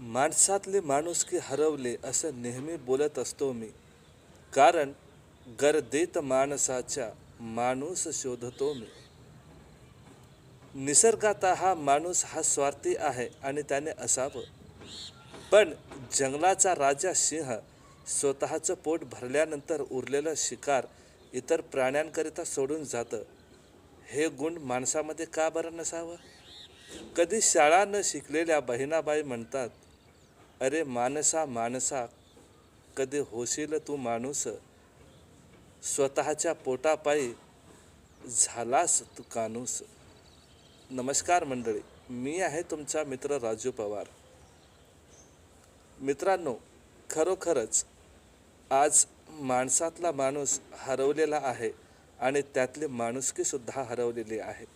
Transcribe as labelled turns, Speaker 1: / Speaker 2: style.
Speaker 1: माणसातले माणुसकी हरवले असं नेहमी बोलत असतो मी. कारण गर्दीत माणसाच्या माणूस शोधतो मी. निसर्गात हा माणूस हा स्वार्थी आहे आणि त्याने असावं. पण जंगलाचा राजा सिंह स्वतःचं पोट भरल्यानंतर उरलेलं शिकार इतर प्राण्यांकरिता सोडून जातं. हे गुण माणसामध्ये का बरं नसावं? कधी शाळा न शिकलेल्या बहिणाबाई म्हणतात, अरे माणसा माणसा, कधी होशील तू माणूस, स्वतःच्या पोटापायी झालास तू कानूस. नमस्कार मंडळी, मी आहे तुमचा मित्र राजू पवार. मित्रांनो, खरोखरच आज माणसातला माणूस हरवलेला आहे आणि त्यातली माणुसकीसुद्धा हरवलेली आहे.